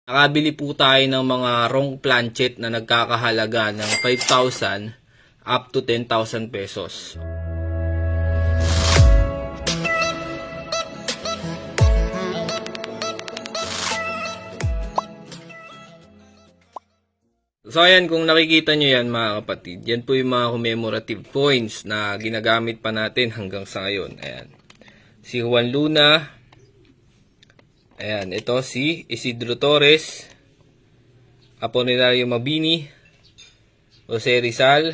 Nakabili po tayo ng mga wrong planchet na nagkakahalaga ng 5,000 up to 10,000 pesos. So ayan, kung nakikita nyo yan mga kapatid, yan po yung mga commemorative coins na ginagamit pa natin hanggang sa ngayon. Ayan. Si Juan Luna. Ayan, ito si Isidro Torres. Apolinario Mabini. Jose Rizal.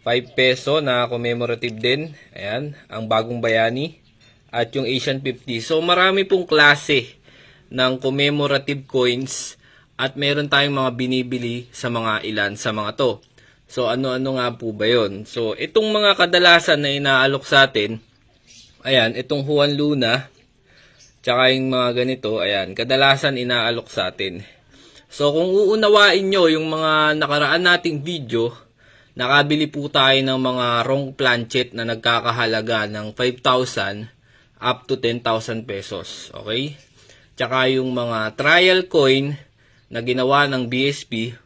5 peso na commemorative din. Ayan, ang Bagong Bayani. At yung Asian 50. So marami pong klase ng commemorative coins. At meron tayong mga binibili sa mga ilan sa mga to. So ano-ano nga po ba yun? So itong mga kadalasan na inaalok sa atin, ayan, itong Juan Luna, tsaka yung mga ganito, ayan, kadalasan inaalok sa atin. So kung uunawain nyo yung mga nakaraan nating video, nakabili po tayo ng mga wrong planchet na nagkakahalaga ng 5,000 up to 10,000 pesos. Okay? Tsaka yung mga trial coin na ginawa ng BSP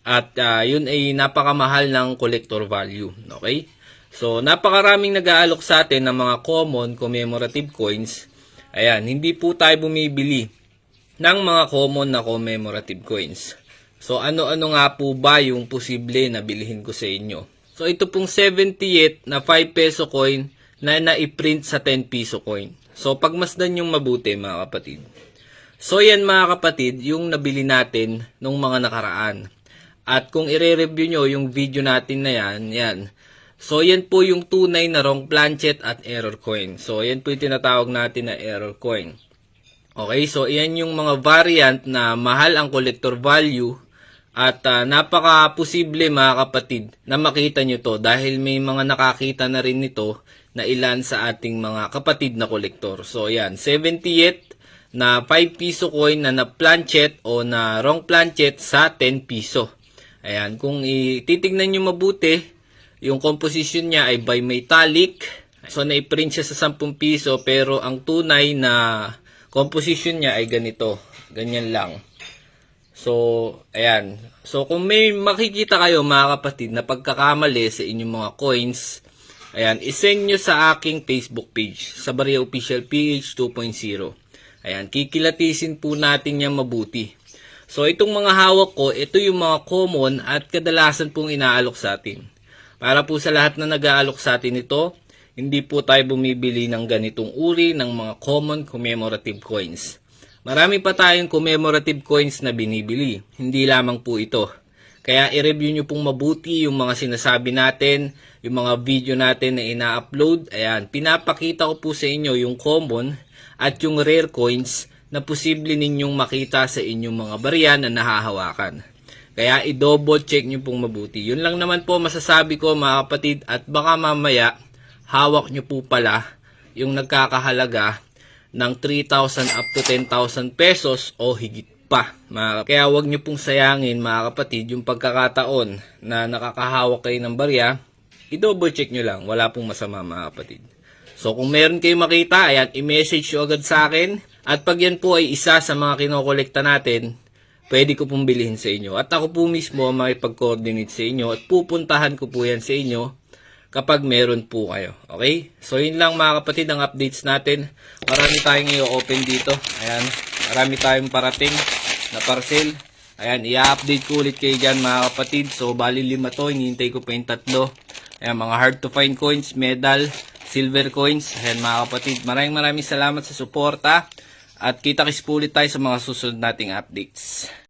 at yun ay napakamahal ng collector value. Okay? So, napakaraming nag-aalok sa atin ng mga common commemorative coins. Ayan, hindi po tayo bumibili ng mga common na commemorative coins. So, ano-ano nga po ba yung posible na bilhin ko sa inyo? So, ito pong 78 na 5 peso coin na naiprint sa 10 piso coin. So, pagmasdan yung mabuti mga kapatid. So yan mga kapatid, yung nabili natin nung mga nakaraan. At kung i-review nyo yung video natin na yan. So yan po yung tunay na wrong planchet at error coin. So yan po yung tinatawag natin na error coin. Okay, so yan yung mga variant na mahal ang collector value. At napaka-posible mga kapatid na makita nyo to dahil may mga nakakita na rin nito na ilan sa ating mga kapatid na kolektor. So yan, 78 na 5 piso coin na na-planchet o na wrong planchet sa 10 piso. Ayan, kung titignan nyo mabuti, yung composition niya ay bimetallic. So, na-print siya sa 10 piso pero ang tunay na composition niya ay ganito. Ganyan lang. So, ayan. So, kung may makikita kayo mga kapatid na pagkakamali sa inyong mga coins, ayan, isend nyo sa aking Facebook page, sa Barya Official PH 2.0. Ayan, kikilatisin po natin yan mabuti. So, itong mga hawak ko, ito yung mga common at kadalasan pong inaalok sa atin. Para po sa lahat na nag-aalok sa atin ito, hindi po tayo bumibili ng ganitong uri ng mga common commemorative coins. Marami pa tayong commemorative coins na binibili. Hindi lamang po ito. Kaya i-review nyo pong mabuti yung mga sinasabi natin, yung mga video natin na ina-upload. Ayan, pinapakita ko po sa inyo yung common at yung rare coins na posible ninyong makita sa inyong mga barya na nahahawakan. Kaya i-double check nyo pong mabuti. Yun lang naman po masasabi ko mga kapatid at baka mamaya hawak nyo po pala yung nagkakahalaga ng 3,000 up to 10,000 pesos o higit pa. Kaya wag nyo pong sayangin mga kapatid yung pagkakataon na nakakahawak kayo ng barya, i-double check nyo lang. Wala pong masama mga kapatid. So kung meron kayo makita, ayan, i-message nyo agad sa akin. At pag yan po ay isa sa mga kinokolekta natin, pwede ko pong bilhin sa inyo. At ako po mismo makipag-coordinate sa inyo at pupuntahan ko po yan sa inyo kapag meron po kayo. Okay? So yun lang mga kapatid ang updates natin. Marami tayong i-open dito. Ayan, marami tayong parating na parcel. Ayan, i-update ko ulit kayo dyan mga kapatid. So bali 5 to, hinihintay ko pa yung 3. Ayan, mga hard to find coins, medal, silver coins. Ayan mga kapatid, maraming salamat sa suporta. At kita-kits po ulit tayo sa mga susunod nating updates.